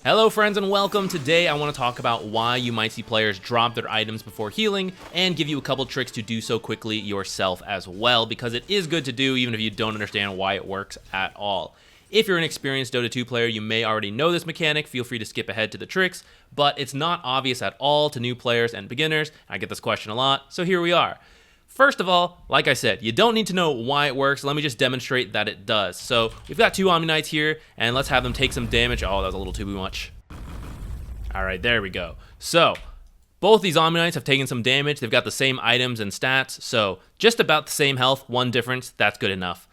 Hello friends and welcome. Today I want to talk about why you might see players drop their items before healing and give you a couple tricks to do so quickly yourself as well, because it is good to do even if you don't understand why it works at all. If you're an experienced Dota 2 player, you may already know this mechanic. Feel free to skip ahead to the tricks, but it's not obvious at all to new players and beginners. I get this question a lot, so here we are. First of all, like I said, you don't need to know why it works. Let me just demonstrate that it does. So we've got two Omni Knights here, and let's have them take some damage. Oh, that was a little too much. All right, there we go. So both these Omni Knights have taken some damage. They've got the same items and stats, so just about the same health, one difference. That's good enough.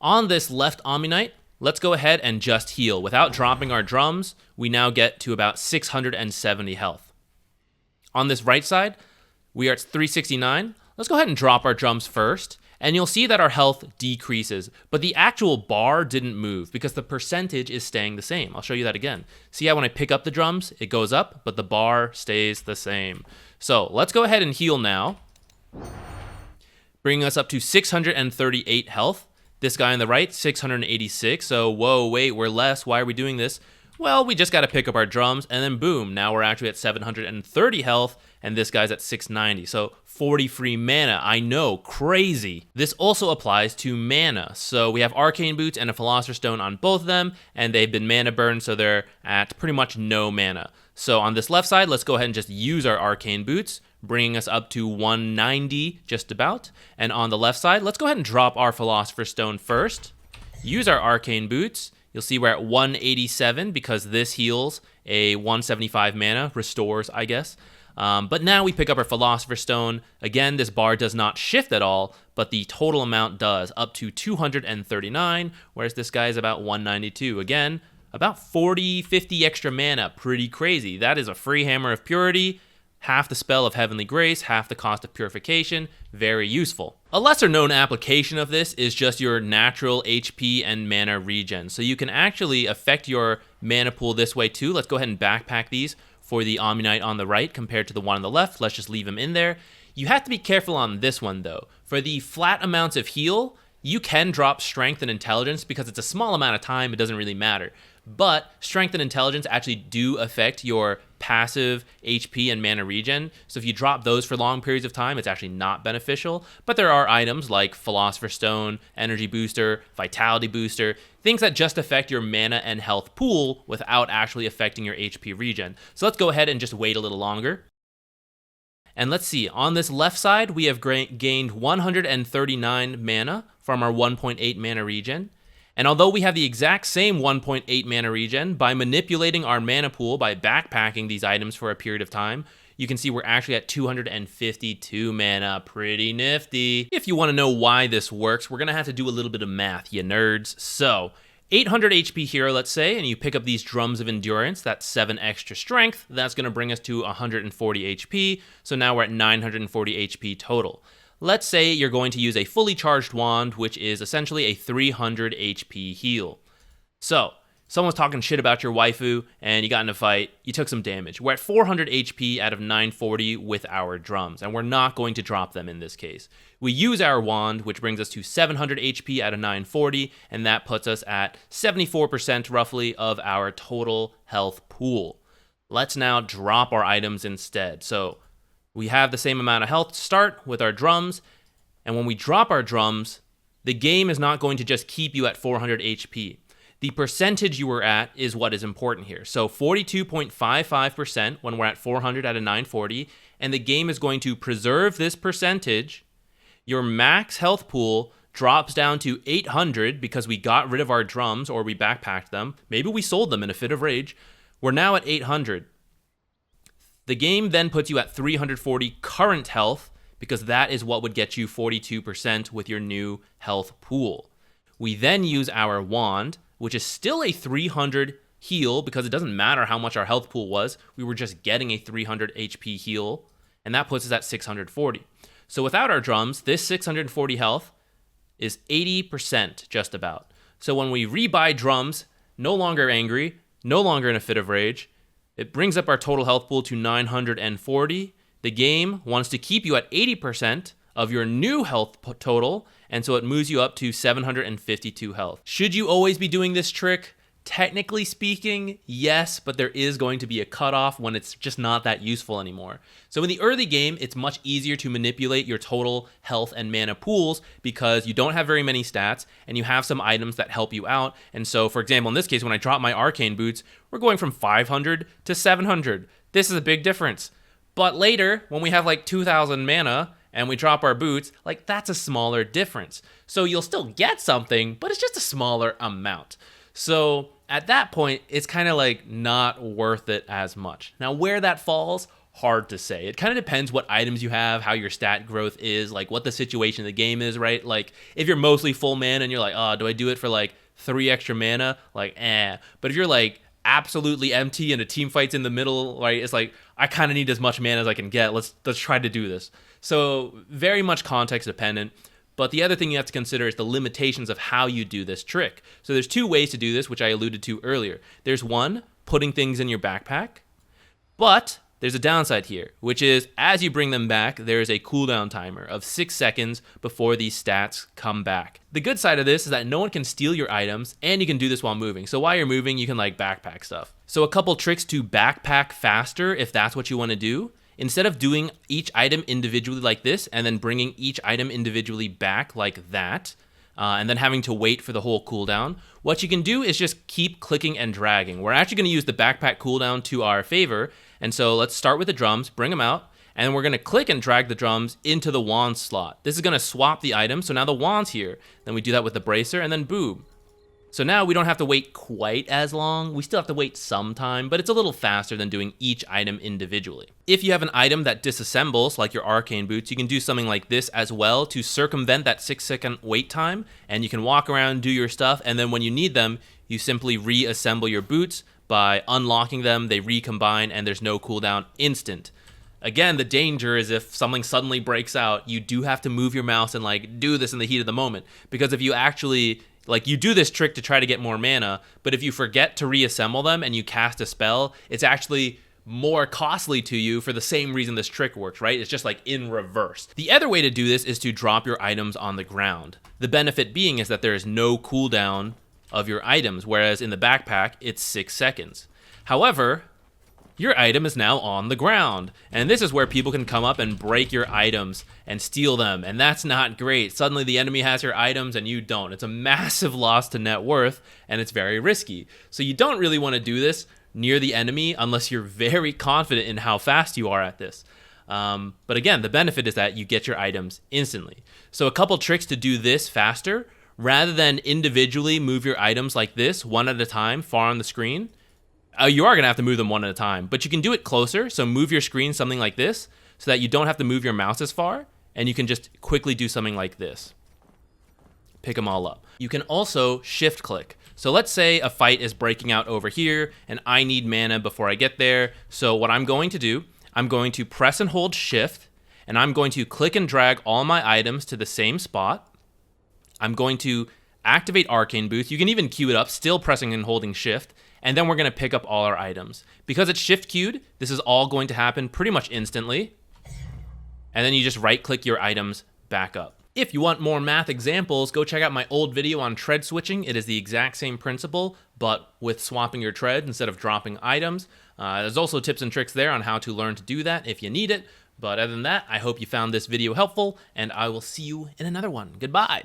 On this left Omni Knight, let's go ahead and just heal. Without dropping our drums, we now get to about 670 health. On this right side, we are at 369. Let's go ahead and drop our drums first, and you'll see that our health decreases, but the actual bar didn't move because the percentage is staying the same. I'll show you that again. See how when I pick up the drums, it goes up, but the bar stays the same. So let's go ahead and heal now, bringing us up to 638 health. This guy on the right, 686. So whoa, wait, we're less. Why are we doing this? Well, we just got to pick up our drums, and then boom, now we're actually at 730 health, and this guy's at 690. So 40 free mana. I know, crazy. This also applies to mana. So we have Arcane Boots and a Philosopher's Stone on both of them, and they've been mana burned, so they're at pretty much no mana. So on this left side, let's go ahead and just use our Arcane Boots, bringing us up to 190 just about. And on the left side, let's go ahead and drop our Philosopher's Stone first. Use our Arcane Boots. You'll see we're at 187 because this heals a 175 mana, restores, I guess. But now we pick up our Philosopher's Stone. Again, this bar does not shift at all, but the total amount does, up to 239, whereas this guy is about 192. Again, about 40, 50 extra mana, pretty crazy. That is a free Hammer of Purity, half the spell of Heavenly Grace, half the cost of Purification, very useful. A lesser known application of this is just your natural HP and mana regen. So you can actually affect your mana pool this way too. Let's go ahead and backpack these for the Omni Knight on the right compared to the one on the left. Let's just leave him in there. You have to be careful on this one though. For the flat amounts of heal, you can drop Strength and Intelligence because it's a small amount of time, it doesn't really matter. But Strength and Intelligence actually do affect your passive HP and mana regen. So if you drop those for long periods of time, it's actually not beneficial. But there are items like Philosopher's Stone, Energy Booster, Vitality Booster, things that just affect your mana and health pool without actually affecting your HP regen. So let's go ahead and just wait a little longer. And let's see, on this left side, we have gained 139 mana from our 1.8 mana regen. And although we have the exact same 1.8 mana regen, by manipulating our mana pool, by backpacking these items for a period of time, you can see we're actually at 252 mana, pretty nifty. If you want to know why this works, we're going to have to do a little bit of math, you nerds. So 800 HP hero, let's say, and you pick up these Drums of Endurance, that's 7 extra strength, that's going to bring us to 140 HP, so now we're at 940 HP total. Let's say you're going to use a fully charged wand, which is essentially a 300 HP heal. So, someone's talking shit about your waifu, and you got in a fight, you took some damage. We're at 400 HP out of 940 with our drums, and we're not going to drop them in this case. We use our wand, which brings us to 700 HP out of 940, and that puts us at 74% roughly of our total health pool. Let's now drop our items instead. So, we have the same amount of health to start with our drums, and when we drop our drums, the game is not going to just keep you at 400 HP. The percentage you were at is what is important here. So 42.55% when we're at 400 out of 940, and the game is going to preserve this percentage. Your max health pool drops down to 800 because we got rid of our drums or we backpacked them. Maybe we sold them in a fit of rage. We're now at 800. The game then puts you at 340 current health because that is what would get you 42% with your new health pool. We then use our wand, which is still a 300 heal because it doesn't matter how much our health pool was. We were just getting a 300 HP heal, and that puts us at 640. So without our drums, this 640 health is 80% just about. So when we rebuy drums, no longer angry, no longer in a fit of rage, it brings up our total health pool to 940. The game wants to keep you at 80% of your new health total, and so it moves you up to 752 health. Should you always be doing this trick? Technically speaking, yes, but there is going to be a cutoff when it's just not that useful anymore. So in the early game, it's much easier to manipulate your total health and mana pools because you don't have very many stats and you have some items that help you out. And so, for example, in this case, when I drop my arcane boots, we're going from 500 to 700. This is a big difference. But later, when we have like 2,000 mana and we drop our boots, like that's a smaller difference. So you'll still get something, but it's just a smaller amount. So at that point, it's kind of like not worth it as much. Now, where that falls, hard to say. It kind of depends what items you have, how your stat growth is, like what the situation of the game is, right? Like if you're mostly full mana and you're like, oh, do I do it for like 3 extra mana? Like, eh. But if you're like absolutely empty and a team fight's in the middle, right? It's like, I kind of need as much mana as I can get. Let's try to do this. So very much context dependent. But the other thing you have to consider is the limitations of how you do this trick. So there's 2 ways to do this, which I alluded to earlier. There's one, putting things in your backpack. But there's a downside here, which is as you bring them back, there is a cooldown timer of 6 seconds before these stats come back. The good side of this is that no one can steal your items, and you can do this while moving. So while you're moving, you can like backpack stuff. So a couple tricks to backpack faster if that's what you want to do. Instead of doing each item individually like this and then bringing each item individually back like that, and then having to wait for the whole cooldown, what you can do is just keep clicking and dragging. We're actually going to use the backpack cooldown to our favor, and so let's start with the drums, bring them out, and then we're going to click and drag the drums into the wand slot. This is going to swap the item, so now the wand's here. Then we do that with the bracer, and then boom. So now we don't have to wait quite as long. We still have to wait some time, but it's a little faster than doing each item individually. If you have an item that disassembles, like your arcane boots, you can do something like this as well to circumvent that 6-second wait time, and you can walk around, do your stuff, and then when you need them, you simply reassemble your boots by unlocking them, they recombine, and there's no cooldown, instant. Again, the danger is if something suddenly breaks out, you do have to move your mouse and like do this in the heat of the moment, because if you actually like you do this trick to try to get more mana, but if you forget to reassemble them and you cast a spell, it's actually more costly to you for the same reason this trick works, right? It's just like in reverse. The other way to do this is to drop your items on the ground. The benefit being is that there is no cooldown of your items, whereas in the backpack, it's 6 seconds. However, your item is now on the ground. And this is where people can come up and break your items and steal them. And that's not great. Suddenly the enemy has your items and you don't. It's a massive loss to net worth and it's very risky. So you don't really want to do this near the enemy unless you're very confident in how fast you are at this. But again, the benefit is that you get your items instantly. So a couple tricks to do this faster, rather than individually move your items like this, one at a time, far on the screen, you are going to have to move them one at a time, but you can do it closer. So move your screen something like this so that you don't have to move your mouse as far, and you can just quickly do something like this. Pick them all up. You can also shift click. So let's say a fight is breaking out over here, and I need mana before I get there. So what I'm going to do, I'm going to press and hold shift, and I'm going to click and drag all my items to the same spot. I'm going to activate Arcane Booth. You can even queue it up, still pressing and holding shift. And then we're going to pick up all our items. Because it's shift queued, this is all going to happen pretty much instantly. And then you just right click your items back up. If you want more math examples, go check out my old video on tread switching. It is the exact same principle, but with swapping your tread instead of dropping items. There's also tips and tricks there on how to learn to do that if you need it. But other than that, I hope you found this video helpful, and I will see you in another one. Goodbye.